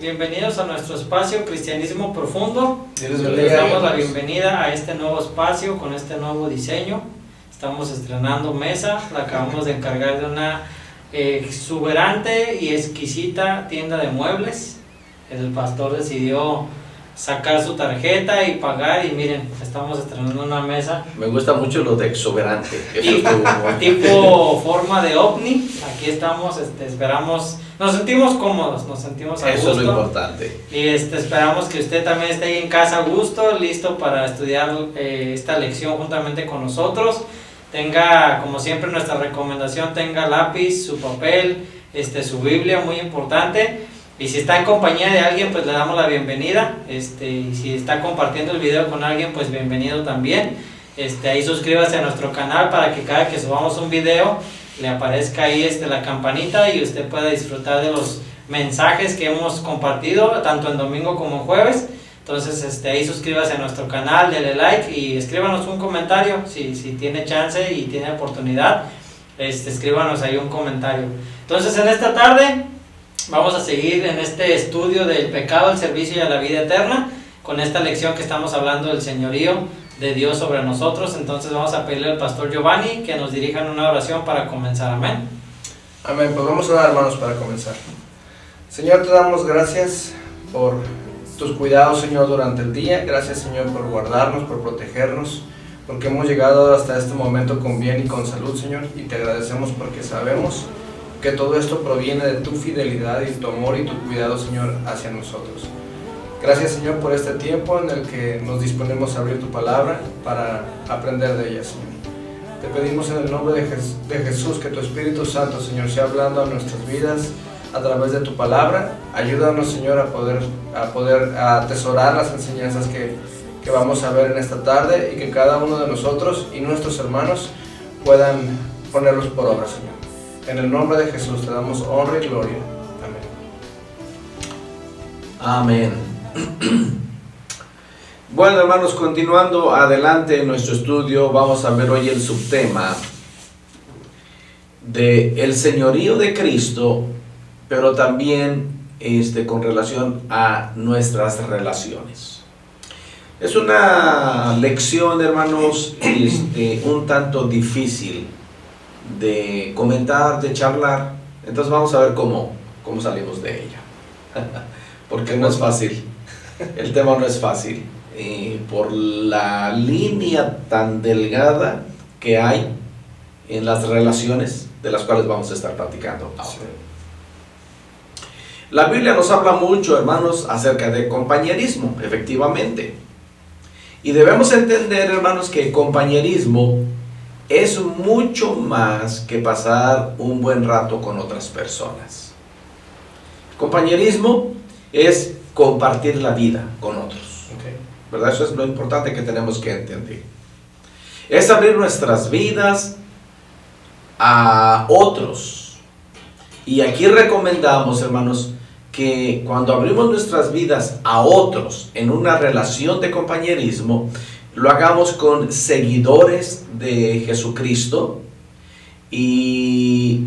bienvenidos a nuestro espacio Cristianismo Profundo. Les damos la bienvenida a este nuevo espacio con este nuevo diseño. Estamos estrenando mesa, la acabamos de encargar de una exuberante y exquisita tienda de muebles. El pastor decidió sacar su tarjeta y pagar, y miren, estamos estrenando una mesa. Me gusta mucho lo de exuberante. Tipo forma de ovni. Aquí estamos, esperamos, nos sentimos cómodos, nos sentimos a gusto. Eso es lo importante. Y esperamos que usted también esté ahí en casa a gusto, listo para estudiar esta lección juntamente con nosotros. Tenga, como siempre, nuestra recomendación, tenga lápiz, su papel, su Biblia, muy importante. Y si está en compañía de alguien, pues le damos la bienvenida. Y si está compartiendo el video con alguien, pues bienvenido también. Ahí suscríbase a nuestro canal para que cada que subamos un video le aparezca ahí la campanita y usted pueda disfrutar de los mensajes que hemos compartido, tanto en domingo como en jueves. Entonces ahí suscríbase a nuestro canal, dele like y escríbanos un comentario si tiene chance y tiene oportunidad. Escríbanos ahí un comentario. Entonces en esta tarde vamos a seguir en este estudio del pecado, el servicio y a la vida eterna, con esta lección que estamos hablando del señorío de Dios sobre nosotros. Entonces vamos a pedirle al pastor Giovanni que nos dirija en una oración para comenzar. Amén. Amén. Pues vamos a orar, hermanos, para comenzar. Señor, te damos gracias por tus cuidados, Señor, durante el día. Gracias, Señor, por guardarnos, por protegernos, porque hemos llegado hasta este momento con bien y con salud, Señor, y te agradecemos porque sabemos que todo esto proviene de tu fidelidad y tu amor y tu cuidado, Señor, hacia nosotros. Gracias, Señor, por este tiempo en el que nos disponemos a abrir tu palabra para aprender de ella, Señor. Te pedimos en el nombre de Jesús que tu Espíritu Santo, Señor, sea hablando a nuestras vidas a través de tu palabra. Ayúdanos, Señor, a poder atesorar las enseñanzas que vamos a ver en esta tarde y que cada uno de nosotros y nuestros hermanos puedan ponerlos por obra, Señor. En el nombre de Jesús te damos honra y gloria. Amén. Amén. Bueno, hermanos, continuando adelante en nuestro estudio, vamos a ver hoy el subtema de el señorío de Cristo, pero también con relación a nuestras relaciones. Es una lección, hermanos, un tanto difícil de comentar, de charlar. Entonces vamos a ver cómo salimos de ella. Porque no es fácil. El tema no es fácil. Por la línea tan delgada que hay en las relaciones de las cuales vamos a estar platicando ahora. Sí. La Biblia nos habla mucho, hermanos, acerca de compañerismo, efectivamente. Y debemos entender, hermanos, que el compañerismo es mucho más que pasar un buen rato con otras personas. Compañerismo es compartir la vida con otros. ¿Verdad? Eso es lo importante que tenemos que entender. Es abrir nuestras vidas a otros. Y aquí recomendamos, hermanos, que cuando abrimos nuestras vidas a otros en una relación de compañerismo, lo hagamos con seguidores de Jesucristo, y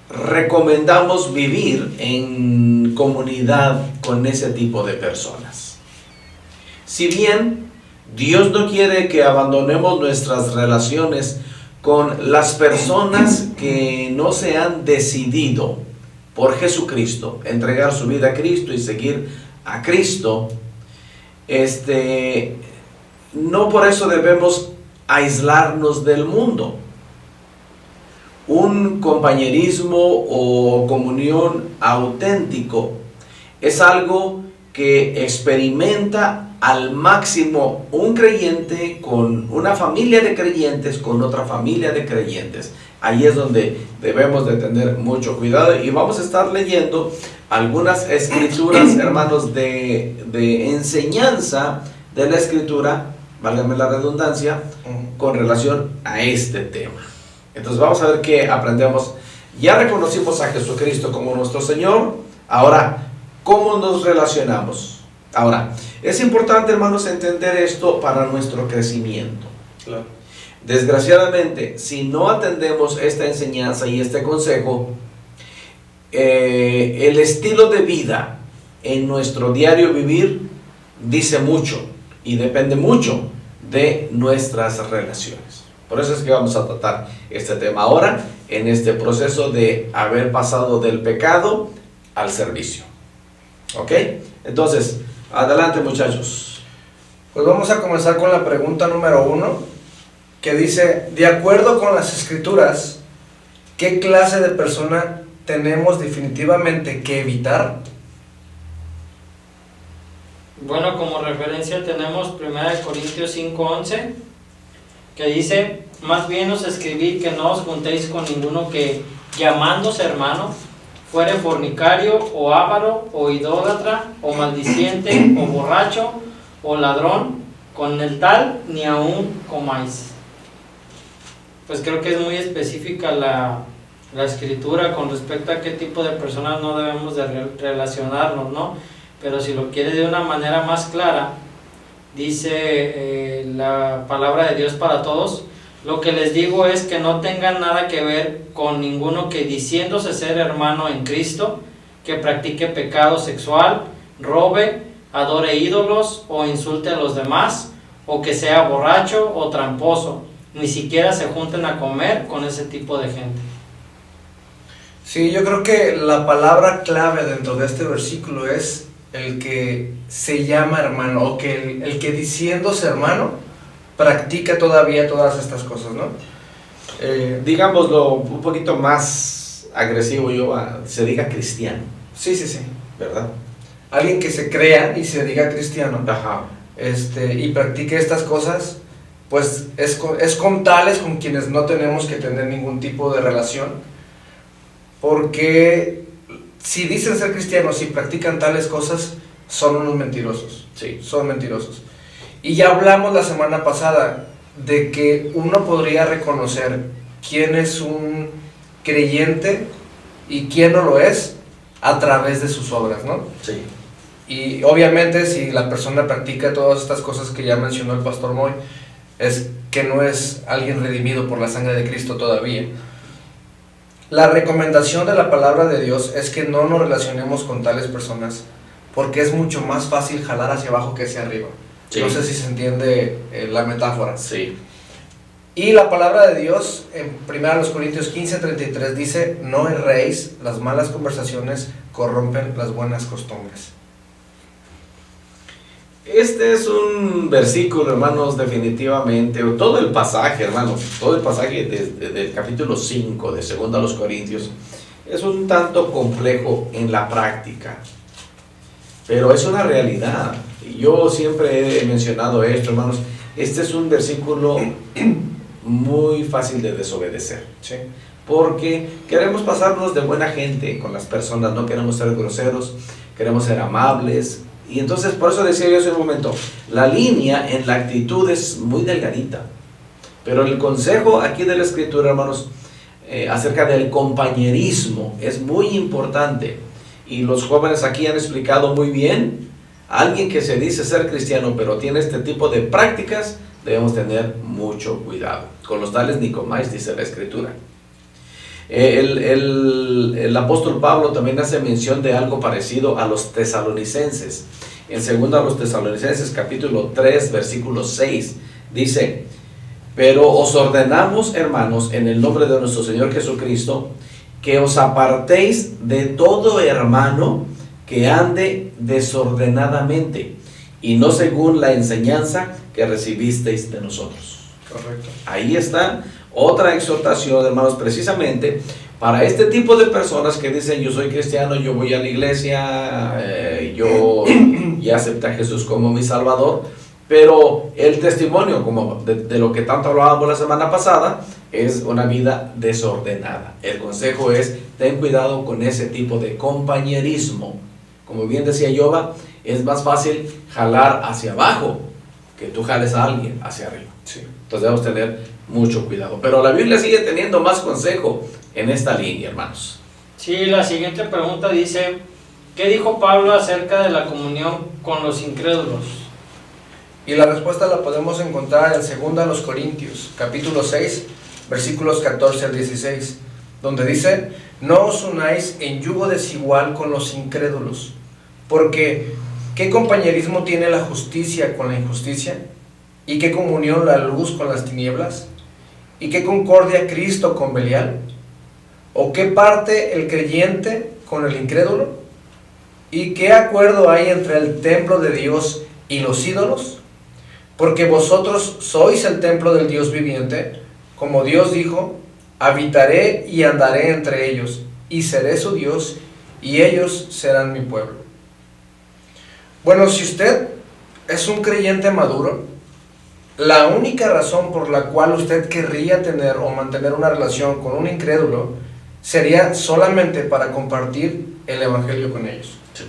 recomendamos vivir en comunidad con ese tipo de personas. Si bien Dios no quiere que abandonemos nuestras relaciones con las personas que no se han decidido por Jesucristo entregar su vida a Cristo y seguir a Cristo, no por eso debemos aislarnos del mundo. Un compañerismo o comunión auténtico es algo que experimenta al máximo un creyente con una familia de creyentes, con otra familia de creyentes. Ahí es donde debemos de tener mucho cuidado, y vamos a estar leyendo algunas escrituras, hermanos, de enseñanza de la escritura, válgame la redundancia, con relación a este tema. Entonces vamos a ver qué aprendemos. Ya reconocimos a Jesucristo como nuestro Señor. Ahora, ¿cómo nos relacionamos? Ahora, es importante, hermanos, entender esto para nuestro crecimiento. Claro. Desgraciadamente, si no atendemos esta enseñanza y este consejo, el estilo de vida en nuestro diario vivir dice mucho y depende mucho de nuestras relaciones. Por eso es que vamos a tratar este tema ahora, en este proceso de haber pasado del pecado al servicio. ¿Ok? Entonces, adelante, muchachos. Pues vamos a comenzar con la pregunta número 1, que dice: de acuerdo con las Escrituras, ¿qué clase de persona tenemos definitivamente que evitar? Bueno, como referencia tenemos 1 Corintios 5:11, que dice: más bien os escribí que no os juntéis con ninguno que, llamándose hermano, fuere fornicario, o avaro, o idólatra, o maldiciente, o borracho, o ladrón, con el tal ni aun comáis. Pues creo que es muy específica la escritura con respecto a qué tipo de personas no debemos de relacionarnos, ¿no? Pero si lo quiere de una manera más clara, dice la palabra de Dios para todos: lo que les digo es que no tengan nada que ver con ninguno que, diciéndose ser hermano en Cristo, que practique pecado sexual, robe, adore ídolos o insulte a los demás, o que sea borracho o tramposo. Ni siquiera se junten a comer con ese tipo de gente. Sí, yo creo que la palabra clave dentro de este versículo es el que se llama hermano, o que el que diciéndose hermano practica todavía todas estas cosas, ¿no? Digámoslo un poquito más agresivo, se diga cristiano. Sí, ¿Verdad? Alguien que se crea y se diga cristiano. Ajá. Y practique estas cosas, pues es con tales con quienes no tenemos que tener ningún tipo de relación, porque si dicen ser cristianos y practican tales cosas, son unos mentirosos. Sí. Son mentirosos. Y ya hablamos la semana pasada de que uno podría reconocer quién es un creyente y quién no lo es a través de sus obras, ¿no? Sí. Y obviamente si la persona practica todas estas cosas que ya mencionó el pastor Moy, es que no es alguien redimido por la sangre de Cristo todavía. La recomendación de la palabra de Dios es que no nos relacionemos con tales personas, porque es mucho más fácil jalar hacia abajo que hacia arriba. Sí. No sé si se entiende la metáfora. Sí. Y la palabra de Dios en 1 Corintios 15:33 dice: no erréis, las malas conversaciones corrompen las buenas costumbres. Este es un versículo, hermanos, definitivamente, todo el pasaje, hermanos, todo el pasaje del capítulo 5 de 2 Corintios es un tanto complejo en la práctica, pero es una realidad. Yo siempre he mencionado esto, hermanos, este es un versículo muy fácil de desobedecer. Sí. Porque queremos pasarnos de buena gente con las personas, no queremos ser groseros, queremos ser amables. Y entonces, por eso decía yo hace un momento, la línea en la actitud es muy delgadita. Pero el consejo aquí de la Escritura, hermanos, acerca del compañerismo es muy importante. Y los jóvenes aquí han explicado muy bien. Alguien que se dice ser cristiano, pero tiene este tipo de prácticas, debemos tener mucho cuidado. Con los tales ni comáis, dice la Escritura. El apóstol Pablo también hace mención de algo parecido a los tesalonicenses. En 2 Tesalonicenses capítulo 3 versículo 6 dice: pero os ordenamos, hermanos, en el nombre de nuestro Señor Jesucristo, que os apartéis de todo hermano que ande desordenadamente y no según la enseñanza que recibisteis de nosotros. Correcto. Ahí está otra exhortación, hermanos, precisamente para este tipo de personas que dicen: yo soy cristiano, yo voy a la iglesia, yo ya acepté a Jesús como mi Salvador, pero el testimonio, como de lo que tanto hablábamos la semana pasada, es una vida desordenada. El consejo es: ten cuidado con ese tipo de compañerismo. Como bien decía Yoba, es más fácil jalar hacia abajo que tú jales a alguien hacia arriba. Sí. Entonces debemos tener mucho cuidado. Pero la Biblia sigue teniendo más consejo en esta línea, hermanos. Sí, la siguiente pregunta dice: ¿qué dijo Pablo acerca de la comunión con los incrédulos? Y la respuesta la podemos encontrar en 2 Corintios, capítulo 6, versículos 14 al 16, donde dice: no os unáis en yugo desigual con los incrédulos, Porque ¿qué compañerismo tiene la justicia con la injusticia? ¿Y qué comunión la luz con las tinieblas? ¿Y qué concordia Cristo con Belial? ¿O qué parte el creyente con el incrédulo? ¿Y qué acuerdo hay entre el templo de Dios y los ídolos? Porque vosotros sois el templo del Dios viviente, como Dios dijo: habitaré y andaré entre ellos, y seré su Dios, y ellos serán mi pueblo. Bueno, si usted es un creyente maduro, la única razón por la cual usted querría tener o mantener una relación con un incrédulo sería solamente para compartir el evangelio con ellos. Sí.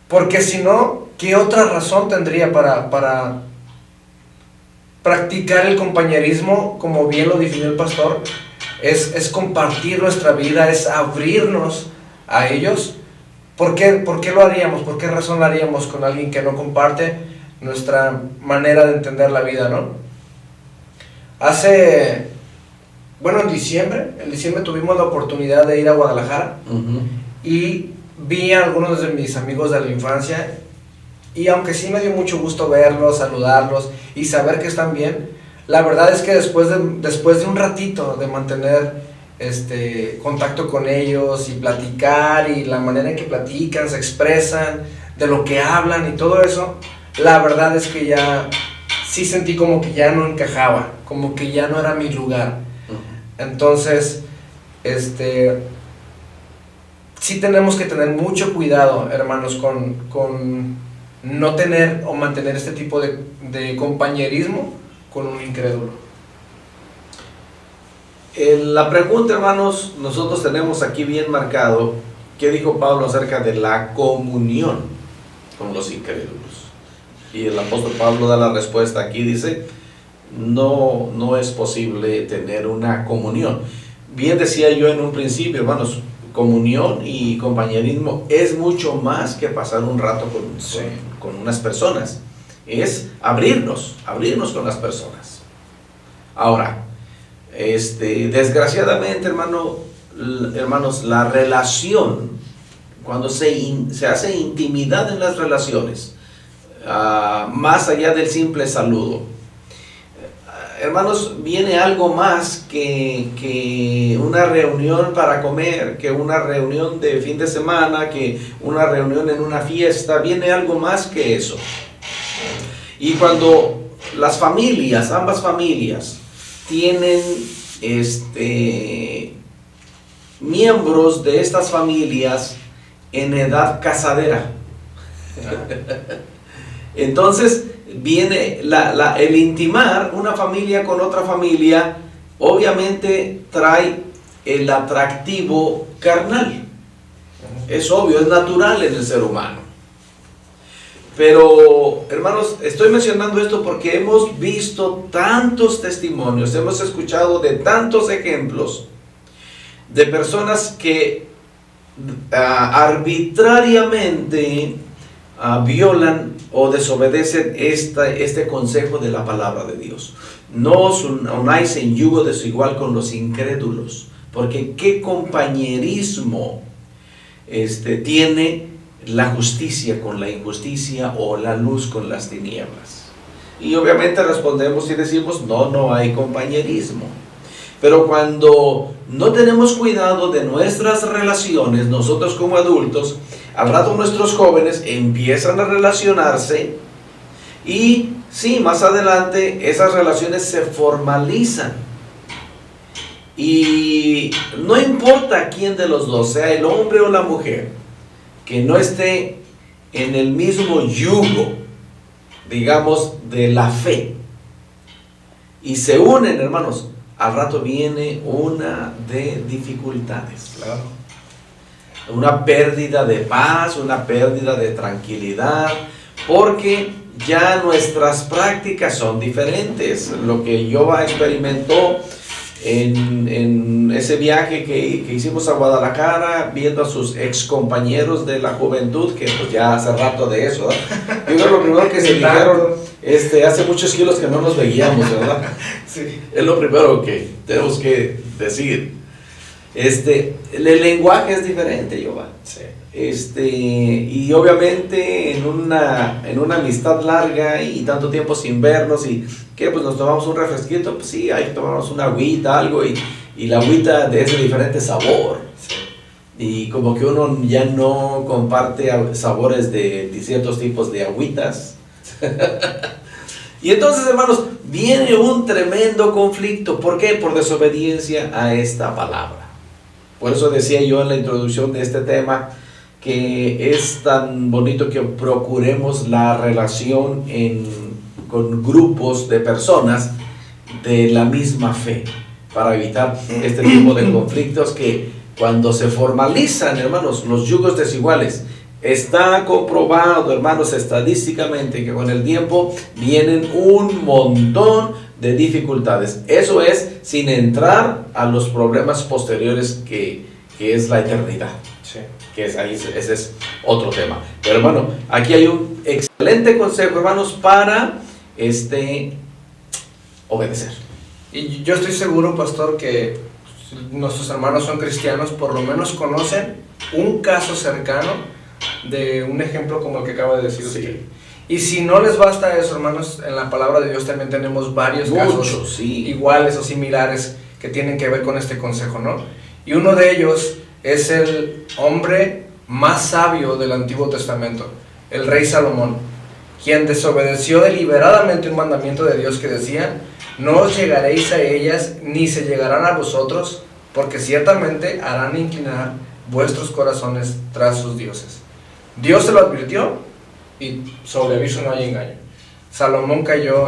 Porque si no, ¿qué otra razón tendría para practicar el compañerismo? Como bien lo definió el pastor, es compartir nuestra vida, es abrirnos a ellos. ¿Por qué lo haríamos? ¿Por qué razón lo haríamos con alguien que no comparte nuestra manera de entender la vida, no? En diciembre tuvimos la oportunidad de ir a Guadalajara. Y vi a algunos de mis amigos de la infancia, y aunque sí me dio mucho gusto verlos, saludarlos y saber que están bien, la verdad es que después de un ratito de mantener contacto con ellos y platicar, y la manera en que platican, se expresan, de lo que hablan y todo eso, la verdad es que ya sí sentí como que ya no encajaba, como que ya no era mi lugar. Entonces, sí tenemos que tener mucho cuidado, hermanos, con no tener o mantener este tipo de compañerismo con un incrédulo. La pregunta, hermanos, nosotros tenemos aquí bien marcado qué dijo Pablo acerca de la comunión con los incrédulos. Y el apóstol Pablo da la respuesta aquí, dice: no es posible tener una comunión. Bien decía yo en un principio, hermanos, comunión y compañerismo es mucho más que pasar un rato con unas personas. Es abrirnos con las personas. Ahora, desgraciadamente, hermanos, la relación, cuando se hace intimidad en las relaciones, más allá del simple saludo, hermanos, viene algo más que una reunión para comer, que una reunión de fin de semana, que una reunión en una fiesta. Viene algo más que eso. Y cuando las familias, ambas familias, tienen miembros de estas familias en edad casadera, entonces viene el intimar una familia con otra familia, obviamente trae el atractivo carnal. Es obvio, es natural en el ser humano. Pero, hermanos, estoy mencionando esto porque hemos visto tantos testimonios, hemos escuchado de tantos ejemplos de personas que arbitrariamente violan o desobedecen este consejo de la palabra de Dios. No os unáis en yugo desigual con los incrédulos, porque qué compañerismo tiene la justicia con la injusticia, o la luz con las tinieblas. Y obviamente respondemos y decimos: no hay compañerismo. Pero cuando no tenemos cuidado de nuestras relaciones, nosotros como adultos, al rato nuestros jóvenes empiezan a relacionarse, y sí, más adelante esas relaciones se formalizan. Y no importa quién de los dos, sea el hombre o la mujer, que no esté en el mismo yugo, digamos, de la fe, y se unen, hermanos, al rato viene una de dificultades. Claro. Una pérdida de paz, una pérdida de tranquilidad, porque ya nuestras prácticas son diferentes. Lo que Yoba experimentó en ese viaje que hicimos a Guadalajara, viendo a sus ex compañeros de la juventud, que pues ya hace rato de eso, ¿verdad? Yo creo lo primero que se dijeron, hace muchos kilos que no nos veíamos, ¿verdad? Sí. Es lo primero que tenemos que decir. El lenguaje es diferente, Yoba. Sí. y obviamente en una amistad larga y tanto tiempo sin vernos, y que pues nos tomamos un refresquito, pues sí, hay que tomarnos una agüita, algo, y la agüita es de diferente sabor. Y como que uno ya no comparte sabores de ciertos tipos de agüitas. Y entonces, hermanos, viene un tremendo conflicto. ¿Por qué? Por desobediencia a esta palabra. Por eso decía yo en la introducción de este tema que es tan bonito que procuremos la relación con grupos de personas de la misma fe, para evitar este tipo de conflictos que cuando se formalizan, hermanos, los yugos desiguales. Está comprobado, hermanos, estadísticamente que con el tiempo vienen un montón de dificultades. Eso es sin entrar a los problemas posteriores que es la eternidad. Sí. Que es ahí, ese es otro tema. Pero bueno, aquí hay un excelente consejo, hermanos, para obedecer. Y yo estoy seguro, pastor, que nuestros hermanos son cristianos, por lo menos conocen un caso cercano de un ejemplo como el que acaba de decir usted. Y si no les basta eso, hermanos, en la palabra de Dios también tenemos varios casos iguales o similares que tienen que ver con este consejo, ¿no? Y uno de ellos es el hombre más sabio del Antiguo Testamento, el rey Salomón, quien desobedeció deliberadamente un mandamiento de Dios que decía: no os llegaréis a ellas, ni se llegarán a vosotros, porque ciertamente harán inclinar vuestros corazones tras sus dioses. Dios se lo advirtió, y sobre aviso no hay engaño. Salomón cayó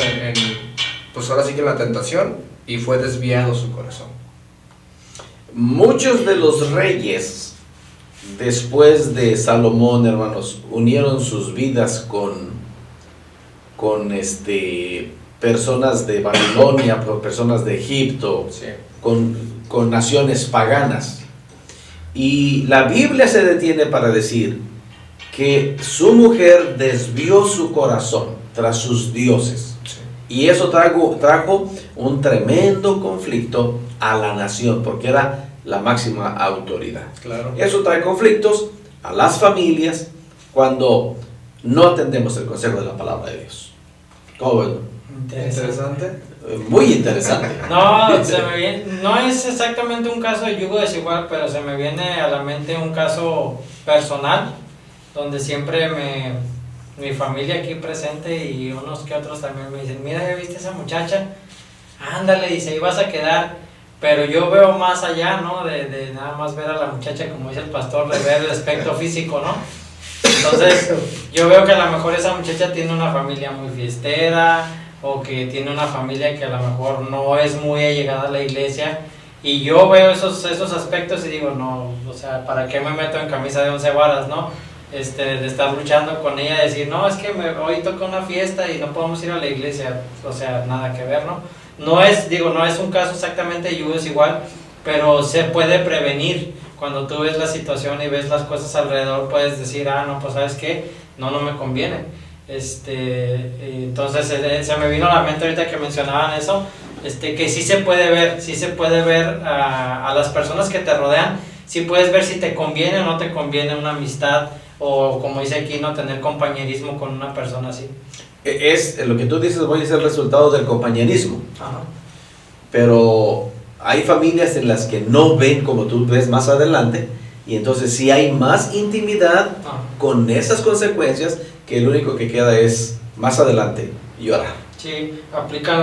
pues ahora sí que en la tentación, y fue desviado su corazón. Muchos de los reyes después de Salomón, hermanos, unieron sus vidas con personas de Babilonia, personas de Egipto, Sí. con naciones paganas. Y la Biblia se detiene para decir que su mujer desvió su corazón tras sus dioses. Sí. Y eso trajo un tremendo conflicto a la nación, porque era la máxima autoridad. Claro. Eso trae conflictos a las familias cuando no atendemos el consejo de la palabra de Dios. ¿Cómo ven? Interesante. Muy interesante. No, no es exactamente un caso de yugo desigual, pero se me viene a la mente un caso personal, donde siempre mi familia aquí presente y unos que otros también me dicen: mira, ¿ya viste esa muchacha? Ándale, dice, ahí vas a quedar. Pero yo veo más allá, ¿no? De nada más ver a la muchacha, como dice el pastor, de ver el aspecto físico, ¿no? Entonces, yo veo que a lo mejor esa muchacha tiene una familia muy fiestera, o que tiene una familia que a lo mejor no es muy allegada a la iglesia, y yo veo esos aspectos y digo, no, o sea, ¿para qué me meto en camisa de 11 varas, no? De estar luchando con ella, decir, no, es que hoy toca una fiesta y no podemos ir a la iglesia, o sea, nada que ver, ¿no? No es un caso exactamente de yugo desigual, pero se puede prevenir. Cuando tú ves la situación y ves las cosas alrededor, puedes decir, no, pues ¿sabes qué? No me conviene. Entonces se me vino a la mente ahorita que mencionaban eso, que sí se puede ver a las personas que te rodean, sí puedes ver si te conviene o no te conviene una amistad, o como dice aquí, no tener compañerismo con una persona así. Es lo que tú dices, voy a ser el resultado del compañerismo. Ajá. Pero hay familias en las que no ven como tú ves más adelante, y entonces sí hay más intimidad con esas consecuencias, que lo único que queda es más adelante llorar. Sí, aplican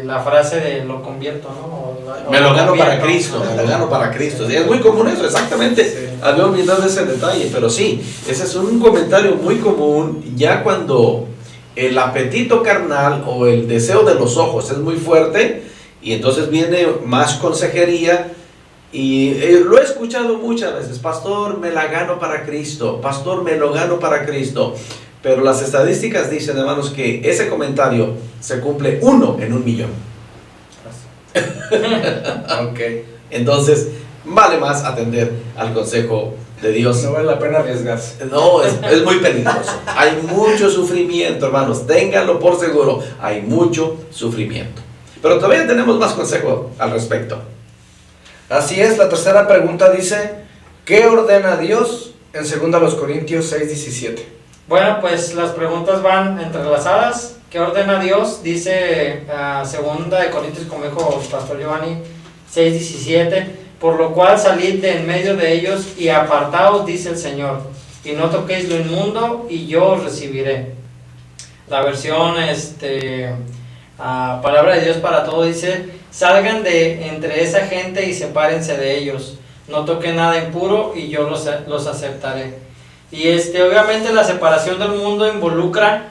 la frase de lo convierto, ¿no? Me lo gano para Cristo, me lo gano para Cristo. Sí, es muy común eso, exactamente. Sí. Había olvidado ese detalle, pero sí, ese es un comentario muy común, ya cuando el apetito carnal o el deseo de los ojos es muy fuerte, y entonces viene más consejería. Y lo he escuchado muchas veces: pastor, me la gano para Cristo, pastor, me lo gano para Cristo. Pero las estadísticas dicen, hermanos, que ese comentario se cumple 1 en 1,000,000. Okay. Entonces, vale más atender al consejo de Dios. No vale la pena arriesgarse. No, es muy peligroso. Hay mucho sufrimiento, hermanos, ténganlo por seguro. Hay mucho sufrimiento. Pero todavía tenemos más consejo al respecto. Así es, la tercera pregunta dice: ¿Qué ordena Dios en 2 Corintios 6:17? Bueno, pues las preguntas van entrelazadas. ¿Qué ordena Dios? Dice 2 Corintios, como dijo Pastor Giovanni, 6:17, por lo cual salid de en medio de ellos y apartaos, dice el Señor, y no toquéis lo inmundo, y yo os recibiré. La versión Palabra de Dios para Todos dice, salgan de entre esa gente y sepárense de ellos, no toquen nada impuro y yo los aceptaré. Y obviamente la separación del mundo involucra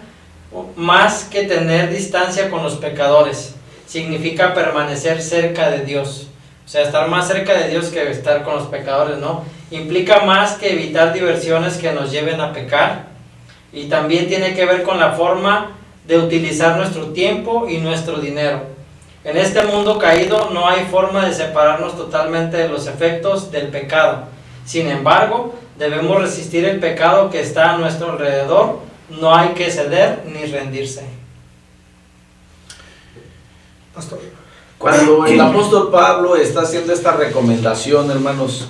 más que tener distancia con los pecadores, significa permanecer cerca de Dios, o sea, estar más cerca de Dios que estar con los pecadores, ¿no? Implica más que evitar diversiones que nos lleven a pecar, y también tiene que ver con la forma de utilizar nuestro tiempo y nuestro dinero. En este mundo caído no hay forma de separarnos totalmente de los efectos del pecado. Sin embargo, debemos resistir el pecado que está a nuestro alrededor. No hay que ceder ni rendirse. Pastor. Cuando el apóstol Pablo está haciendo esta recomendación, hermanos,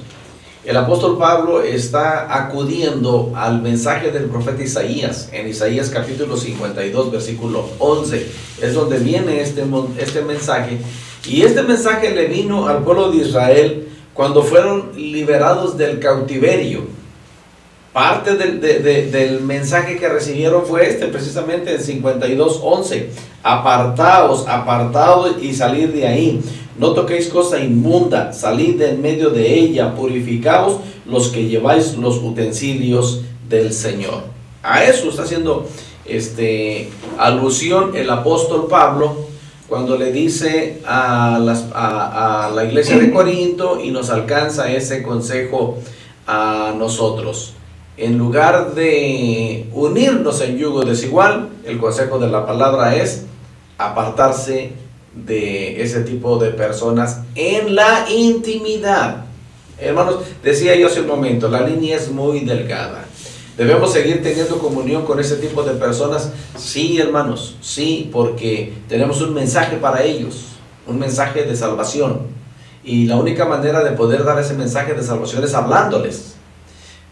el apóstol Pablo está acudiendo al mensaje del profeta Isaías. En Isaías capítulo 52, versículo 11, es donde viene este mensaje. Y este mensaje le vino al pueblo de Israel cuando fueron liberados del cautiverio. Parte del mensaje que recibieron fue precisamente el 52:11. Apartaos y salid de ahí. No toquéis cosa inmunda, salid de en medio de ella, purificaos los que lleváis los utensilios del Señor. A eso está haciendo alusión el apóstol Pablo cuando le dice a la iglesia de Corinto, y nos alcanza ese consejo a nosotros. En lugar de unirnos en yugo desigual, el consejo de la palabra es apartarse de ese tipo de personas en la intimidad. Hermanos, decía yo hace un momento, la línea es muy delgada. ¿Debemos seguir teniendo comunión con ese tipo de personas? Sí, hermanos, sí, porque tenemos un mensaje para ellos, un mensaje de salvación. Y la única manera de poder dar ese mensaje de salvación es hablándoles.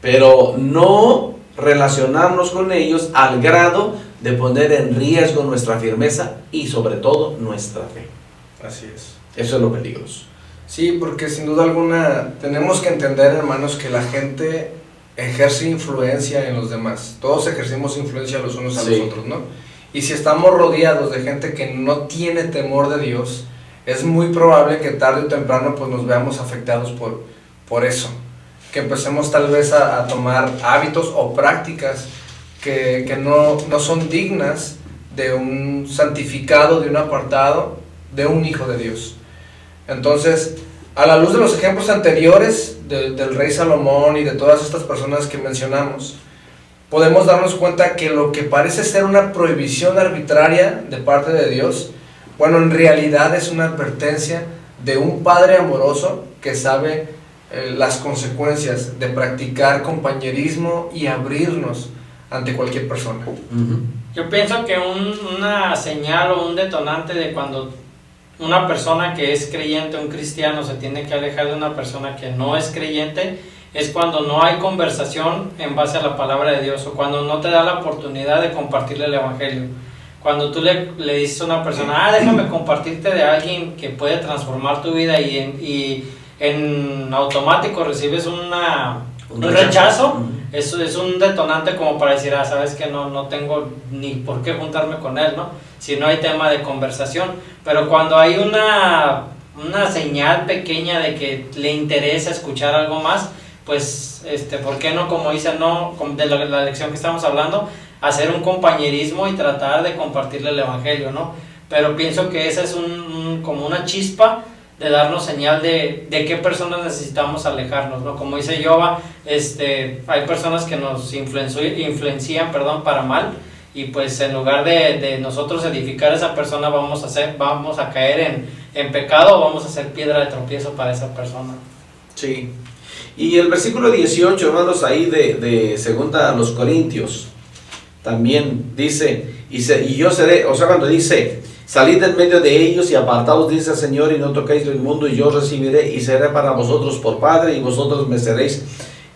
Pero no relacionarnos con ellos al grado de poner en riesgo nuestra firmeza y sobre todo nuestra fe. Así es. Eso es lo peligroso. Sí, porque sin duda alguna tenemos que entender, hermanos, que la gente ejerce influencia en los demás. Todos ejercemos influencia los unos a los otros, ¿no? Y si estamos rodeados de gente que no tiene temor de Dios, es muy probable que tarde o temprano pues nos veamos afectados por eso. Que empecemos tal vez a tomar hábitos o prácticas que no son dignas de un santificado, de un apartado, de un hijo de Dios. Entonces, a la luz de los ejemplos anteriores del rey Salomón y de todas estas personas que mencionamos, podemos darnos cuenta que lo que parece ser una prohibición arbitraria de parte de Dios, bueno, en realidad es una advertencia de un padre amoroso que sabe las consecuencias de practicar compañerismo y abrirnos ante cualquier persona. Yo pienso que una señal o un detonante de cuando una persona que es creyente, un cristiano, se tiene que alejar de una persona que no es creyente, es cuando no hay conversación en base a la palabra de Dios, o cuando no te da la oportunidad de compartirle el evangelio. Cuando tú le dices a una persona, déjame compartirte de alguien que puede transformar tu vida, y en automático recibes un rechazo, eso es un detonante como para decir, sabes que no tengo ni por qué juntarme con él, ¿no? Si no hay tema de conversación. Pero cuando hay una señal pequeña de que le interesa escuchar algo más, pues, ¿por qué no, como dice, de la lección que estamos hablando, hacer un compañerismo y tratar de compartirle el evangelio, ¿no? Pero pienso que esa es como una chispa de darnos señal de qué personas necesitamos alejarnos, ¿no? Como dice Yoba, hay personas que nos influencian para mal, y pues en lugar de nosotros edificar a esa persona, vamos a caer en pecado, o vamos a ser piedra de tropiezo para esa persona. Sí. Y el versículo 18, hermanos, ahí de 2 Corintios, también dice, y yo seré, o sea, cuando dice, Salid del medio de ellos y apartaos, dice el Señor, y no toquéis lo inmundo, y yo os recibiré y seré para vosotros por Padre, y vosotros me seréis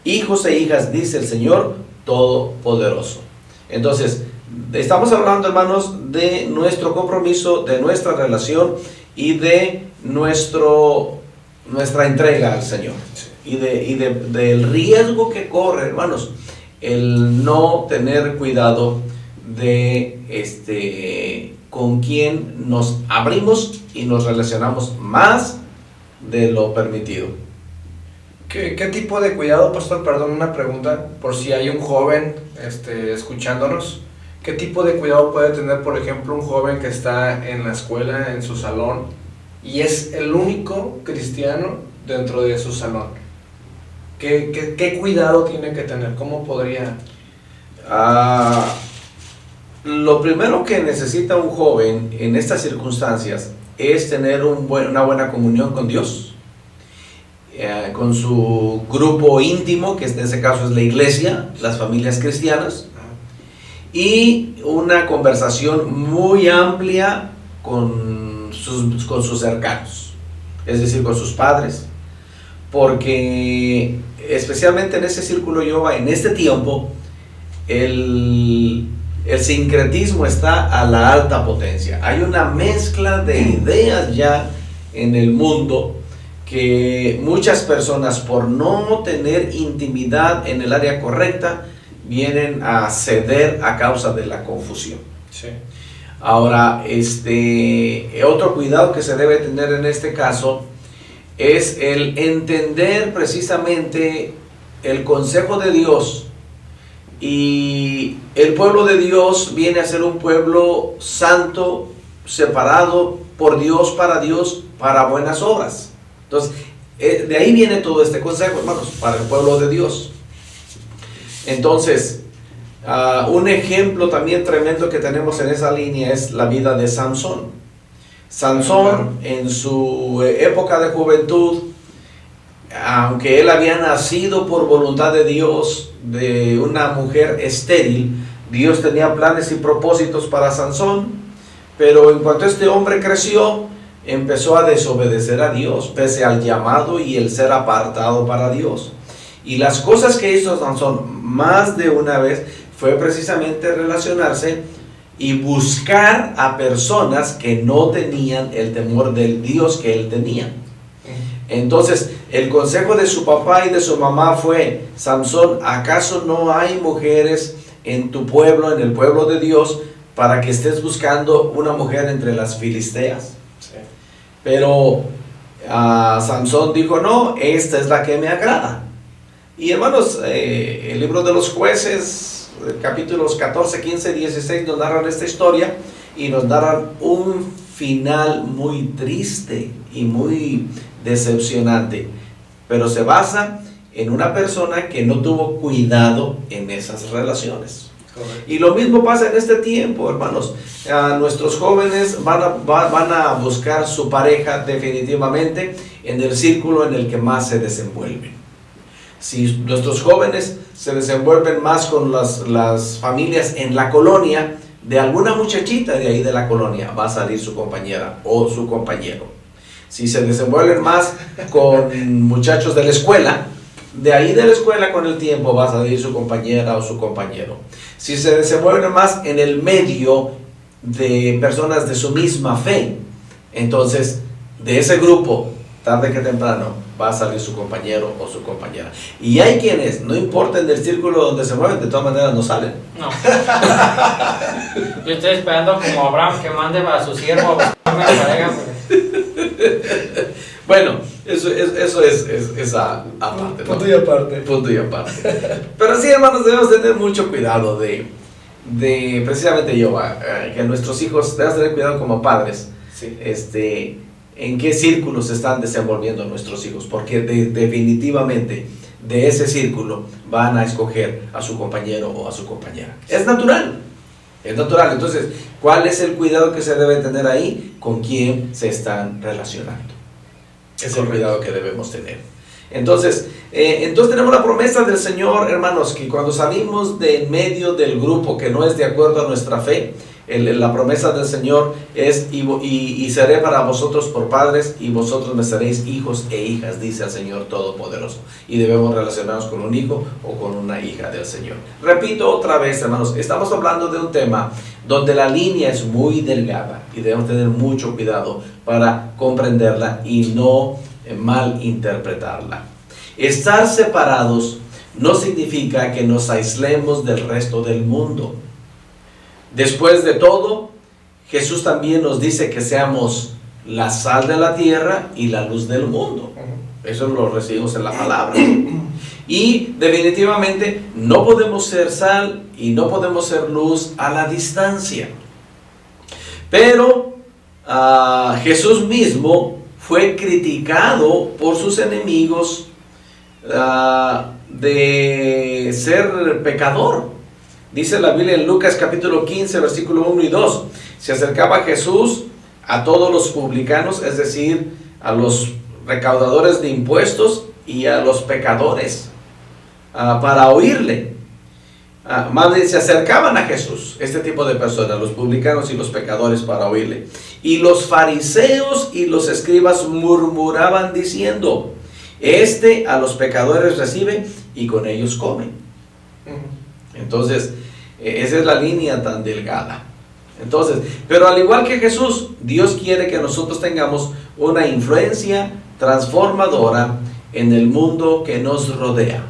hijos e hijas, dice el Señor Todopoderoso. Entonces, estamos hablando, hermanos, de nuestro compromiso, de nuestra relación y de nuestra entrega al Señor. Y del riesgo que corre, hermanos, el no tener cuidado de con quién nos abrimos y nos relacionamos más de lo permitido. ¿Qué tipo de cuidado, pastor? Perdón, una pregunta, por si hay un joven escuchándonos. ¿Qué tipo de cuidado puede tener, por ejemplo, un joven que está en la escuela, en su salón, y es el único cristiano dentro de su salón? ¿Qué cuidado tiene que tener? ¿Cómo podría...? Lo primero que necesita un joven en estas circunstancias es tener una buena comunión con Dios, con su grupo íntimo, que en este caso es la iglesia, las familias cristianas, y una conversación muy amplia con sus cercanos, es decir, con sus padres, porque especialmente en ese círculo yoga, en este tiempo, el sincretismo está a la alta potencia. Hay una mezcla de ideas ya en el mundo que muchas personas, por no tener intimidad en el área correcta, vienen a ceder a causa de la confusión. Sí. Ahora, otro cuidado que se debe tener en este caso es el entender precisamente el consejo de Dios. Y el pueblo de Dios viene a ser un pueblo santo, separado por Dios, para buenas obras. Entonces, de ahí viene todo este consejo, hermanos, para el pueblo de Dios. Entonces, un ejemplo también tremendo que tenemos en esa línea es la vida de Sansón. Sansón, en su época de juventud, aunque él había nacido por voluntad de Dios, de una mujer estéril, Dios tenía planes y propósitos para Sansón, pero en cuanto este hombre creció, empezó a desobedecer a Dios, pese al llamado y el ser apartado para Dios. Y las cosas que hizo Sansón más de una vez fue precisamente relacionarse y buscar a personas que no tenían el temor del Dios que él tenía. Entonces, el consejo de su papá y de su mamá fue: Sansón, ¿acaso no hay mujeres en tu pueblo, en el pueblo de Dios, para que estés buscando una mujer entre las filisteas? Sí. Pero Sansón dijo: no, esta es la que me agrada. Y hermanos, el libro de los Jueces, capítulos 14, 15, 16, nos narran esta historia y nos narran un final muy triste y muy decepcionante, pero se basa en una persona que no tuvo cuidado en esas relaciones. Correcto. Y lo mismo pasa en este tiempo, hermanos. Nuestros jóvenes van a buscar su pareja definitivamente en el círculo en el que más se desenvuelven. Si nuestros jóvenes se desenvuelven más con las familias en la colonia, de alguna muchachita de ahí de la colonia va a salir su compañera o su compañero. Si se desenvuelven más con muchachos de la escuela, de ahí de la escuela con el tiempo va a salir su compañera o su compañero. Si se desenvuelven más en el medio de personas de su misma fe, entonces de ese grupo, tarde que temprano, va a salir su compañero o su compañera. Y hay quienes, no importa en el círculo donde se mueven, de todas maneras no salen. No. Yo estoy esperando como Abraham que mande a su siervo a buscarme la pareja. Bueno, eso es aparte, ¿no? Punto y aparte. Punto y aparte. Pero sí, hermanos, debemos tener mucho cuidado de precisamente que nuestros hijos, debemos tener cuidado como padres. Sí. En qué círculos se están desenvolviendo nuestros hijos, porque definitivamente de ese círculo van a escoger a su compañero o a su compañera. Es natural. Entonces, ¿cuál es el cuidado que se debe tener ahí? ¿Con quién se están relacionando? Es el cuidado que debemos tener. Entonces tenemos la promesa del Señor, hermanos, que cuando salimos de en medio del grupo que no es de acuerdo a nuestra fe, La promesa del Señor es, y seré para vosotros por padres, y vosotros me seréis hijos e hijas, dice el Señor Todopoderoso. Y debemos relacionarnos con un hijo o con una hija del Señor. Repito otra vez, hermanos, estamos hablando de un tema donde la línea es muy delgada y debemos tener mucho cuidado para comprenderla y no malinterpretarla. Estar separados no significa que nos aislemos del resto del mundo. Después de todo, Jesús también nos dice que seamos la sal de la tierra y la luz del mundo. Eso lo recibimos en la palabra. Y definitivamente no podemos ser sal y no podemos ser luz a la distancia. Pero Jesús mismo fue criticado por sus enemigos de ser pecador. Dice la Biblia en Lucas capítulo 15, versículo 1 y 2. Se acercaba Jesús a todos los publicanos, es decir, a los recaudadores de impuestos y a los pecadores, para oírle. Más bien se acercaban a Jesús, este tipo de personas, los publicanos y los pecadores, para oírle. Y los fariseos y los escribas murmuraban diciendo: este a los pecadores recibe y con ellos come. Entonces, esa es la línea tan delgada. Entonces, pero al igual que Jesús, Dios quiere que nosotros tengamos una influencia transformadora en el mundo que nos rodea,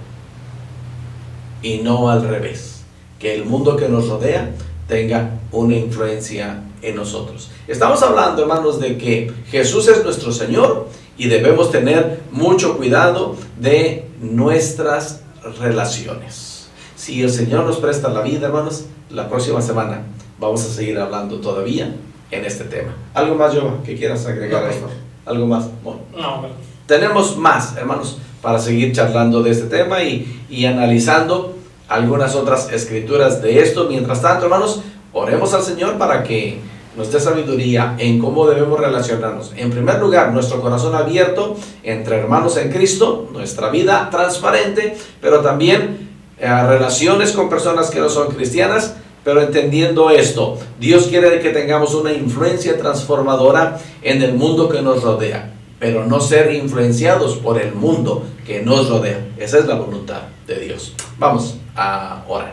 y no al revés, que el mundo que nos rodea tenga una influencia en nosotros. Estamos hablando, hermanos, de que Jesús es nuestro Señor y debemos tener mucho cuidado de nuestras relaciones. Si el Señor nos presta la vida, hermanos, la próxima semana vamos a seguir hablando todavía en este tema. ¿Algo más, Jova, que quieras agregar ahí? ¿Algo más? Bueno, no. Tenemos más, hermanos, para seguir charlando de este tema y analizando algunas otras escrituras de esto. Mientras tanto, hermanos, oremos al Señor para que nos dé sabiduría en cómo debemos relacionarnos. En primer lugar, nuestro corazón abierto entre hermanos en Cristo, nuestra vida transparente, pero también relaciones con personas que no son cristianas, pero entendiendo esto, Dios quiere que tengamos una influencia transformadora en el mundo que nos rodea, pero no ser influenciados por el mundo que nos rodea. Esa es la voluntad de Dios. Vamos a orar.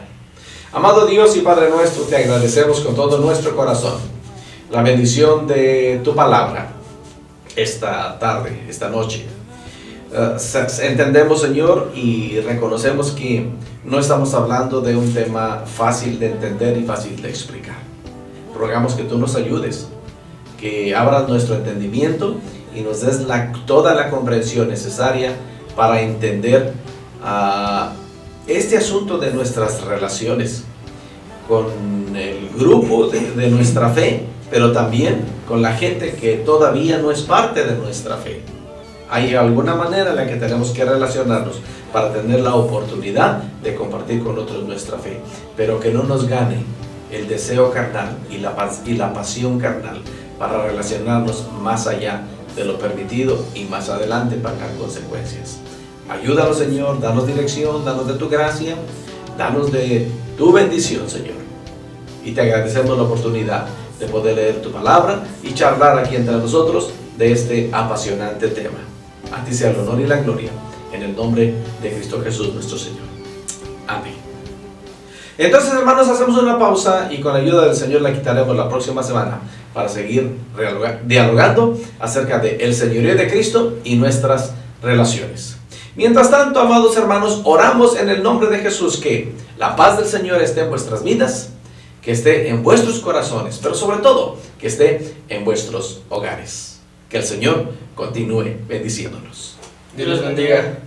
Amado Dios y Padre nuestro, te agradecemos con todo nuestro corazón la bendición de tu palabra esta tarde, esta noche. Entendemos, Señor, y reconocemos que no estamos hablando de un tema fácil de entender y fácil de explicar. Rogamos que tú nos ayudes, que abras nuestro entendimiento y nos des toda la comprensión necesaria para entender este asunto de nuestras relaciones con el grupo de nuestra fe, pero también con la gente que todavía no es parte de nuestra fe. Hay alguna manera en la que tenemos que relacionarnos para tener la oportunidad de compartir con otros nuestra fe, pero que no nos gane el deseo carnal y la pasión carnal para relacionarnos más allá de lo permitido y más adelante pagar consecuencias. Ayúdanos, Señor, danos dirección, danos de tu gracia, danos de tu bendición, Señor. Y te agradecemos la oportunidad de poder leer tu palabra y charlar aquí entre nosotros de este apasionante tema. A ti sea el honor y la gloria, en el nombre de Cristo Jesús nuestro Señor. Amén. Entonces, hermanos, hacemos una pausa y con la ayuda del Señor la quitaremos la próxima semana para seguir dialogando acerca del señorío de Cristo y nuestras relaciones. Mientras tanto, amados hermanos, oramos en el nombre de Jesús que la paz del Señor esté en vuestras vidas, que esté en vuestros corazones, pero sobre todo que esté en vuestros hogares. Que el Señor continúe bendiciéndonos. Dios los bendiga.